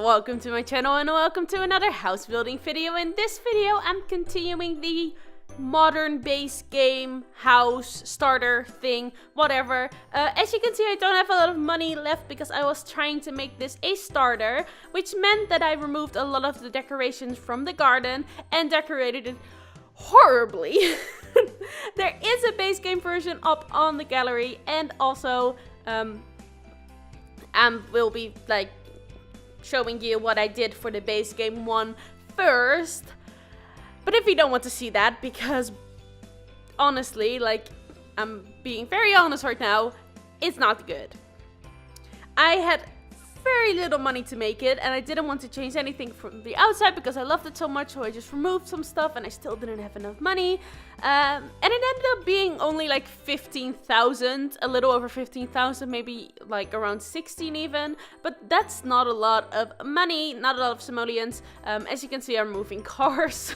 welcome to my channel and welcome to another house building video. In this video I'm continuing the modern base game house starter thing, whatever. As you can see, I don't have a lot of money left because I was trying to make this a starter, which meant that I removed a lot of the decorations from the garden and decorated it horribly. There is a base game version up on the gallery, and also will be like showing you what I did for the base game one first. But if you don't want to see that, because honestly, like, I'm being very honest right now, it's not good. I had very little money to make it, and I didn't want to change anything from the outside because I loved it so much, so I just removed some stuff, and I still didn't have enough money. And it ended up being only like 15,000, a little over 15,000, maybe like around 16 even. But that's not a lot of money, not a lot of simoleons. As you can see, I'm moving cars.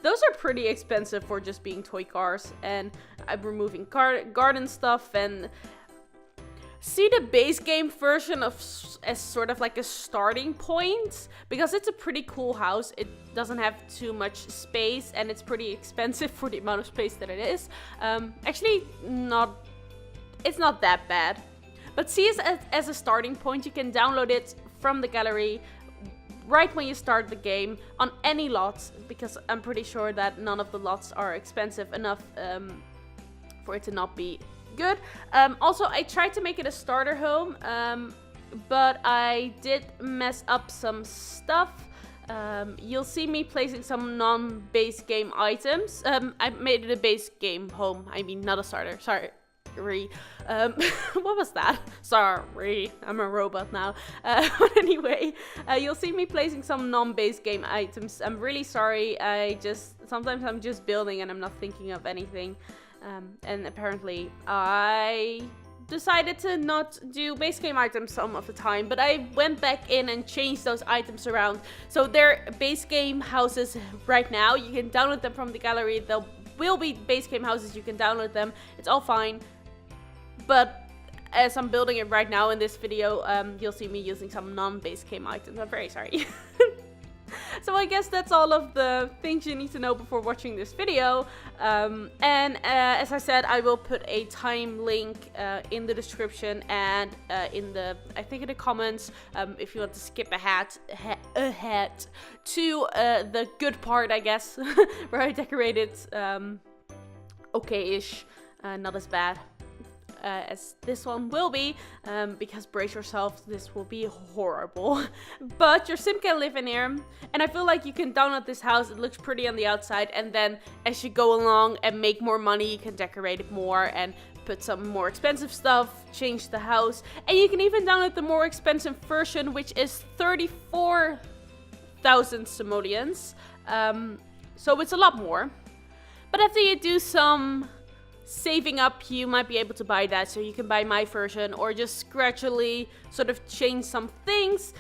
Those are pretty expensive for just being toy cars, and I'm removing garden stuff and see the base game version as sort of like a starting point, because it's a pretty cool house. It doesn't have too much space and it's pretty expensive for the amount of space that it is. Actually, it's not that bad. But see it as a starting point. You can download it from the gallery right when you start the game on any lots, because I'm pretty sure that none of the lots are expensive enough for it to not be good. Also, I tried to make it a starter home, but I did mess up some stuff. You'll see me placing some non-base game items. I made it a base game home. I mean, not a starter. Sorry. What was that? Sorry, I'm a robot now. But anyway, you'll see me placing some non-base game items. I'm really sorry. Sometimes I'm just building and I'm not thinking of anything. And apparently I decided to not do base game items some of the time, but I went back in and changed those items around. So they're base game houses right now. You can download them from the gallery. There will be base game houses. You can download them. It's all fine. But as I'm building it right now in this video, you'll see me using some non-base game items. I'm very sorry. So I guess that's all of the things you need to know before watching this video. As I said, I will put a time link in the description and in the comments, if you want to skip ahead to the good part, I guess, where I decorated okay-ish, not as bad as this one will be, because brace yourself, this will be horrible. But your sim can live in here, and I feel like you can download this house. It looks pretty on the outside, and then as you go along and make more money, you can decorate it more and put some more expensive stuff, change the house, and you can even download the more expensive version, which is 34,000 simoleons. So it's a lot more. But after you do some saving up, you might be able to buy that, so you can buy my version or just gradually sort of change some things.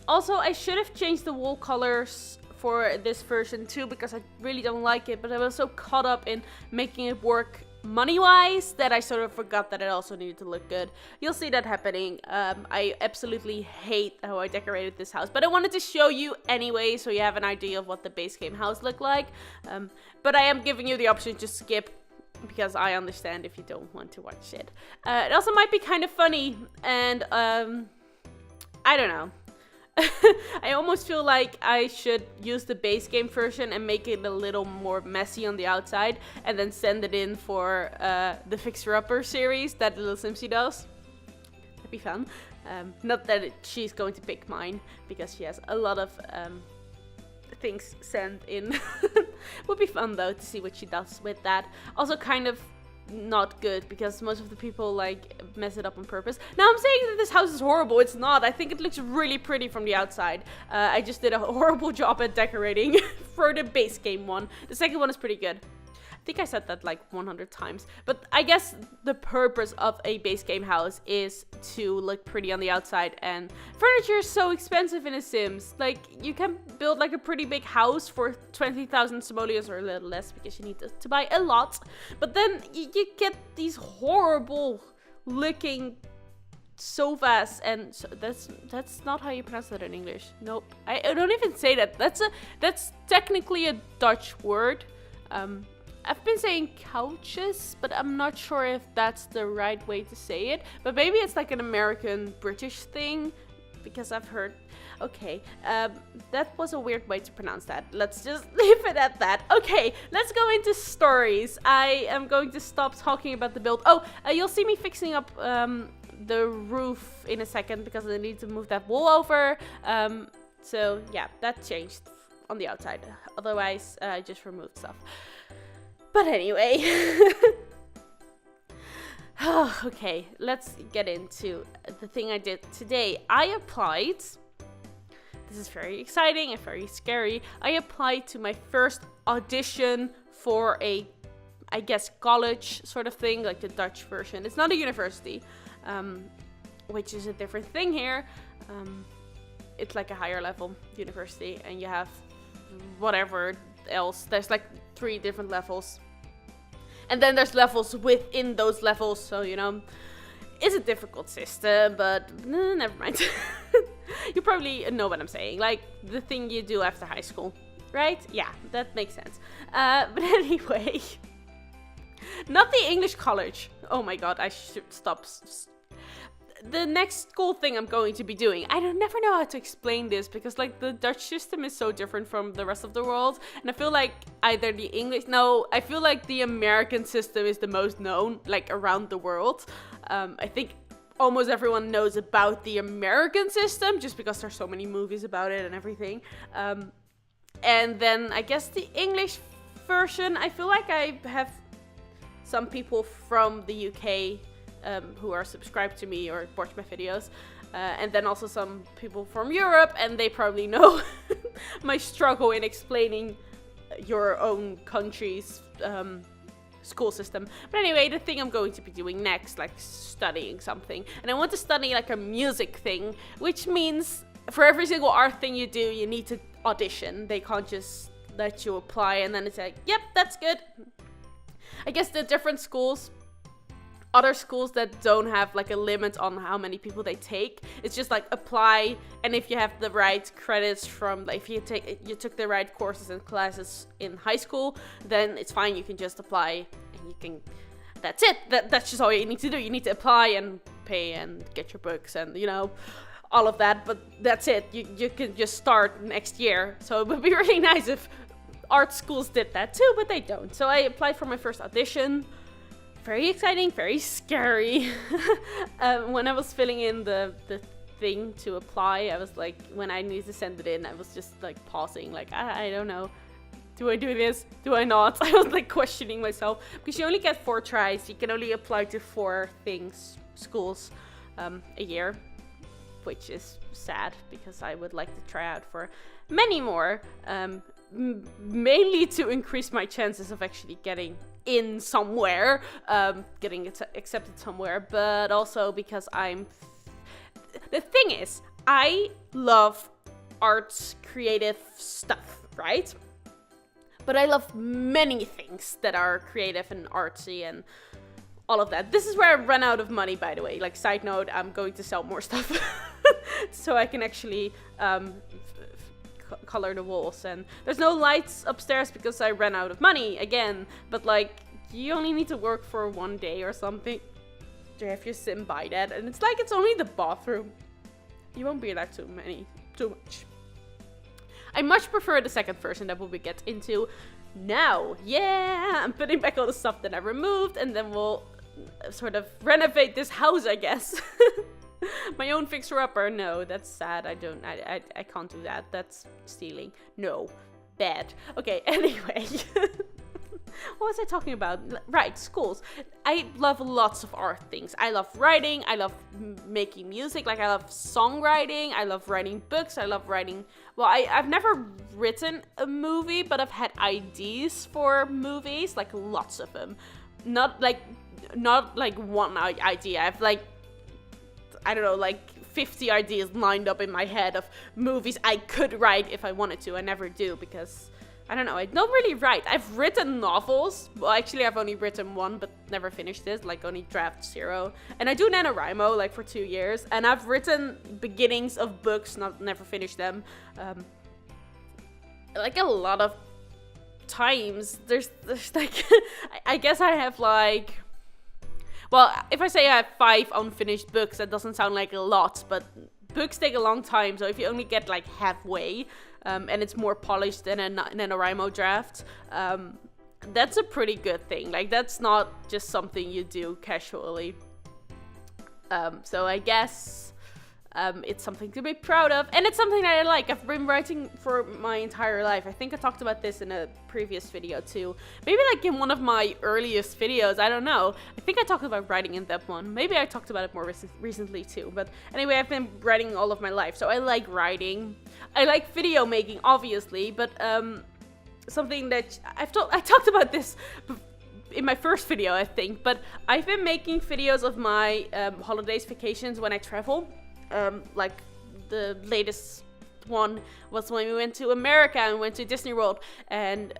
Also, I should have changed the wall colors for this version too, because I really don't like it, but I was so caught up in making it work money-wise that I sort of forgot that it also needed to look good. You'll see that happening. I absolutely hate how I decorated this house, but I wanted to show you anyway, so you have an idea of what the base game house looked like. But I am giving you the option to skip, because I understand if you don't want to watch it. It also might be kind of funny, and I don't know. I almost feel like I should use the base game version and make it a little more messy on the outside, and then send it in for the Fixer Upper series that Little Simsy does. That'd be fun. Not that she's going to pick mine, because she has a lot of things sent in. Would be fun though to see what she does with that. Also kind of not good, because most of the people like mess it up on purpose. Now I'm saying that this house is horrible. It's not. I think it looks really pretty from the outside. I just did a horrible job at decorating for the base game one. The second one is pretty good. I think I said that like 100 times, but I guess the purpose of a base game house is to look pretty on the outside, and furniture is so expensive in The Sims. Like, you can build like a pretty big house for 20,000 simoleons or a little less, because you need to buy a lot, but then you get these horrible looking so fast, and so that's not how you pronounce that in English. Nope, I don't even say that. That's technically a Dutch word. I've been saying couches, but I'm not sure if that's the right way to say it. But maybe it's like an American British thing, because I've heard. Okay, that was a weird way to pronounce that. Let's just leave it at that. Okay, let's go into stories. I am going to stop talking about the build. Oh, you'll see me fixing up the roof in a second, because I need to move that wall over. So yeah, that changed on the outside. Otherwise, I just removed stuff. But anyway. Okay, let's get into the thing I did today. I applied. This is very exciting and very scary. I applied to my first audition for a, I guess, college sort of thing, like the Dutch version. It's not a university, which is a different thing here. It's like a higher level university, and you have whatever else. There's like 3 different levels. And then there's levels within those levels, so, you know, it's a difficult system, but never mind. You probably know what I'm saying, like the thing you do after high school, right? Yeah, that makes sense. But anyway, not the English college. Oh my god, I should stop. The next school thing I'm going to be doing, I never know how to explain this, because like the Dutch system is so different from the rest of the world, and I feel like either the English, no, I feel like the American system is the most known, like around the world. I think almost everyone knows about the American system, just because there's so many movies about it and everything. And then I guess the English version, I feel like I have some people from the UK who are subscribed to me or watch my videos, and then also some people from Europe, and they probably know my struggle in explaining your own country's school system. But anyway, the thing I'm going to be doing next, like studying something, and I want to study like a music thing, which means for every single art thing you do, you need to audition. They can't just let you apply and then it's like, yep, that's good. I guess the different schools, other schools that don't have like a limit on how many people they take, it's just like apply, and if you have the right credits from, like, if you took the right courses and classes in high school, then it's fine, you can just apply and you can, that's it, that's just all you need to do. You need to apply and pay and get your books and, you know, all of that, but that's it. You can just start next year. So it would be really nice if art schools did that too, but they don't. So I applied for my first audition. Very exciting, very scary. When I was filling in the thing to apply, I was like, when I needed to send it in, I was just like pausing, like, I don't know. Do I do this? Do I not? I was like questioning myself, because you only get 4 tries. You can only apply to 4 schools a year, which is sad because I would like to try out for many more, mainly to increase my chances of actually getting in somewhere, getting accepted somewhere, but also because the thing is, I love arts, creative stuff, right? But I love many things that are creative and artsy and all of that. This is where I run out of money, by the way. Like, side note, I'm going to sell more stuff so I can actually color the walls. And there's no lights upstairs because I ran out of money again. But like, you only need to work for 1 day or something to have your sim buy that. And it's like, it's only the bathroom. You won't be allowed too much. I much prefer the second version that we'll get into now. Yeah, I'm putting back all the stuff that I removed, and then we'll sort of renovate this house, I guess. My own fixer-upper. No, that's sad. I can't do that. That's stealing. No, bad. Okay, anyway. What was I talking about? Right, schools. I love lots of art things. I love writing. I love making music. Like, I love songwriting. I love writing books. I love writing... Well, I've never written a movie, but I've had ideas for movies. Like, lots of them. Not like one idea. I've like, I don't know, like 50 ideas lined up in my head of movies I could write if I wanted to. I never do because I don't know, I don't really write. I've written novels. Well, actually, I've only written one, but never finished it, like only draft 0. And I do NaNoWriMo, like for 2 years. And I've written beginnings of books, never finished them. Like a lot of times, there's like, I guess I have like, well, if I say I have 5 unfinished books, that doesn't sound like a lot, but books take a long time, so if you only get like halfway, and it's more polished than a NaNoWriMo draft, that's a pretty good thing. Like, that's not just something you do casually. So I guess it's something to be proud of, and it's something that I like. I've been writing for my entire life. I think I talked about this in a previous video too. Maybe like in one of my earliest videos, I don't know. I think I talked about writing in that one. Maybe I talked about it more recently too. But anyway, I've been writing all of my life, so I like writing. I like video making, obviously, but something that I talked about this in my first video, I think. But I've been making videos of my holidays, vacations when I travel. Like the latest one was when we went to America and went to Disney World and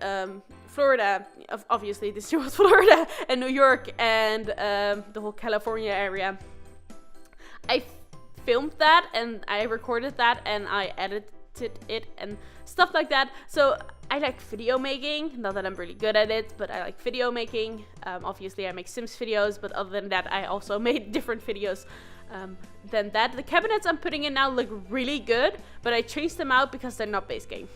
Florida, obviously Disney World, Florida, and New York, and the whole California area. I filmed that and I recorded that and I edited it and stuff like that. So I like video making, not that I'm really good at it, but I like video making. Obviously I make Sims videos, but other than that I also made different videos than that. The cabinets I'm putting in now look really good, but I changed them out because they're not base game.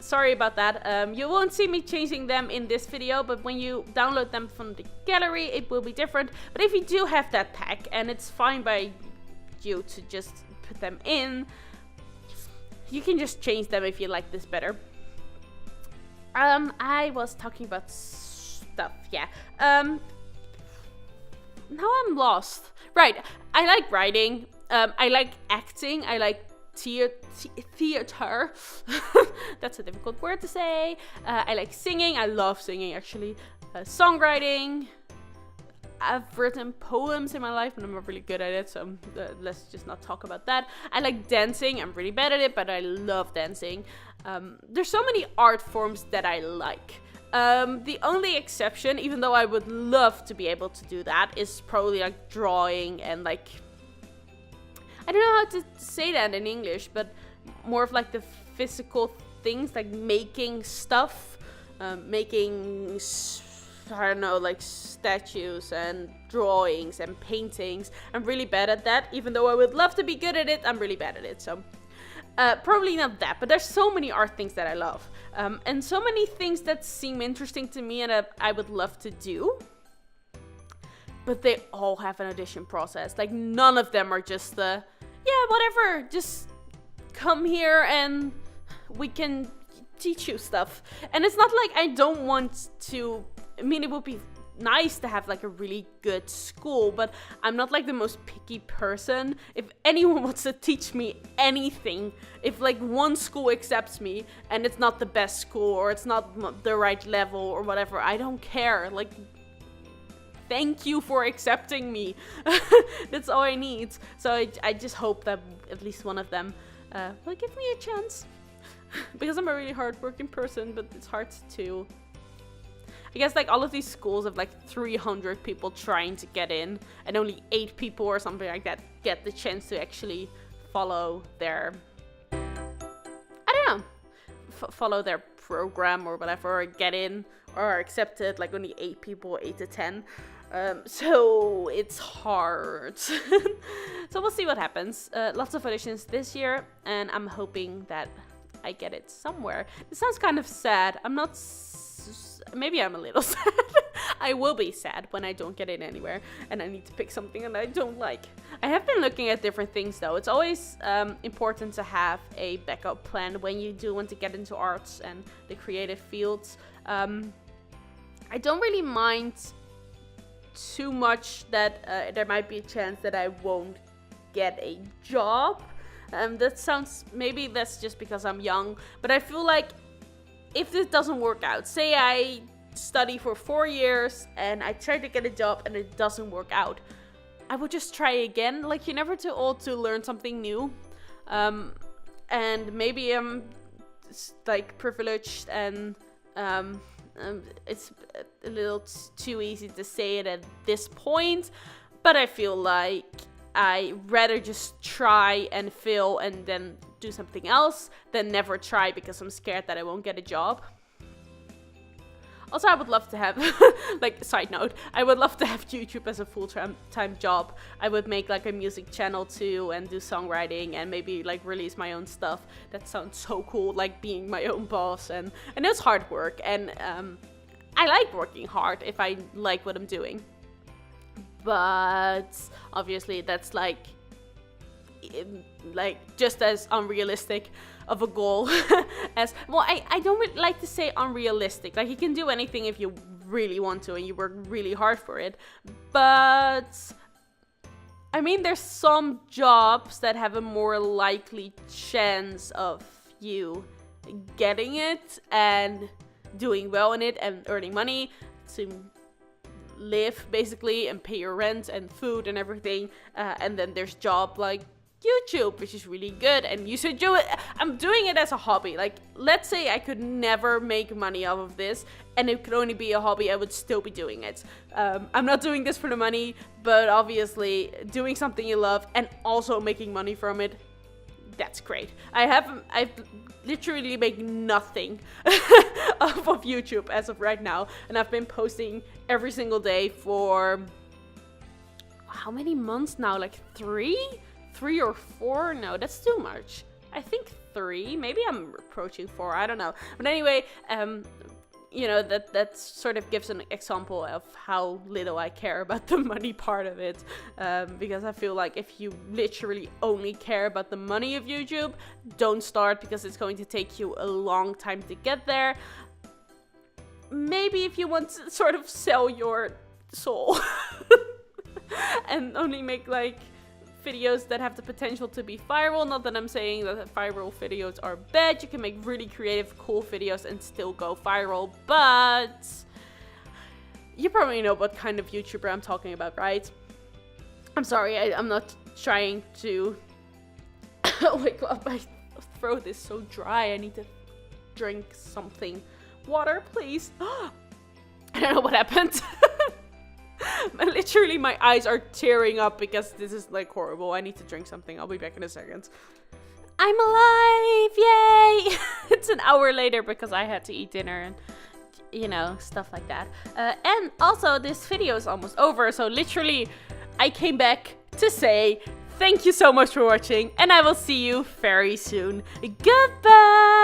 Sorry about that. You won't see me changing them in this video, but when you download them from the gallery, it will be different. But if you do have that pack, and it's fine by you to just put them in, you can just change them if you like this better. I was talking about stuff, yeah. Now I'm lost. Right, I like writing, I like acting, I like theater. That's a difficult word to say. I like singing, I love singing actually. Songwriting. I've written poems in my life, but I'm not really good at it, so let's just not talk about that. I like dancing, I'm really bad at it, but I love dancing. There's so many art forms that I like. The only exception, even though I would love to be able to do that, is probably like drawing and like, I don't know how to say that in English, but more of like the physical things, like making stuff, making, I don't know, like statues and drawings and paintings. I'm really bad at that. Even though I would love to be good at it, I'm really bad at it, so probably not that, but there's so many art things that I love. And so many things that seem interesting to me and that I would love to do. But they all have an audition process. Like, none of them are just the, yeah, whatever, just come here and we can teach you stuff. And it's not like I don't want to, I mean, it would be nice to have like a really good school, but I'm not like the most picky person. If anyone wants to teach me anything, if like one school accepts me and it's not the best school or it's not the right level or whatever, I don't care. Like, thank you for accepting me. That's all I need. So I just hope that at least one of them will give me a chance. Because I'm a really hardworking person, but it's hard to, I guess like all of these schools have like 300 people trying to get in, and only 8 people or something like that get the chance to actually follow their, I don't know, follow their program or whatever, or get in or are accepted. Like only 8 people, 8 to 10. So it's hard. So we'll see what happens. Lots of auditions this year, and I'm hoping that I get it somewhere. It sounds kind of sad. I'm not. Maybe I'm a little sad. I will be sad when I don't get it anywhere and I need to pick something that I don't like. I have been looking at different things though. It's always important to have a backup plan when you do want to get into arts and the creative fields. I don't really mind too much that there might be a chance that I won't get a job. That sounds, maybe that's just because I'm young, but I feel like if this doesn't work out, say I study for 4 years and I try to get a job and it doesn't work out, I would just try again. Like, you're never too old to learn something new. And maybe I'm like privileged, and it's a little too easy to say it at this point, but I feel like I rather just try and fail and then do something else than never try because I'm scared that I won't get a job. Also, I would love to have, like, side note, I would love to have YouTube as a full-time job. I would make, like, a music channel too and do songwriting and maybe, like, release my own stuff. That sounds so cool, like, being my own boss. And it's hard work. And I like working hard if I like what I'm doing. But obviously that's, like just as unrealistic of a goal as, well, I don't really like to say unrealistic. Like, you can do anything if you really want to and you work really hard for it, but I mean, there's some jobs that have a more likely chance of you getting it and doing well in it and earning money to live basically and pay your rent and food and everything, and then there's job like YouTube, which is really good, and you should do it. I'm doing it as a hobby. Like, let's say I could never make money off of this and it could only be a hobby, I would still be doing it. I'm not doing this for the money, but obviously doing something you love and also making money from it, that's great. I've literally made nothing off of YouTube as of right now, and I've been posting every single day for how many months now? Like 3 or 4? No, that's too much. I think 3. Maybe I'm approaching 4. I don't know. But anyway, you know, that sort of gives an example of how little I care about the money part of it. Because I feel like if you literally only care about the money of YouTube, don't start, because it's going to take you a long time to get there. Maybe if you want to sort of sell your soul and only make like videos that have the potential to be viral. Not that I'm saying that viral videos are bad. You can make really creative, cool videos and still go viral, but you probably know what kind of YouTuber I'm talking about, right? I'm sorry, I'm not trying to wake up. My throat is so dry. I need to drink something. Water, please. I don't know what happened. Literally, my eyes are tearing up because this is like horrible. I need to drink something. I'll be back in a second. I'm alive! Yay! It's an hour later because I had to eat dinner and, you know, stuff like that. And also, this video is almost over. So literally, I came back to say thank you so much for watching, and I will see you very soon. Goodbye!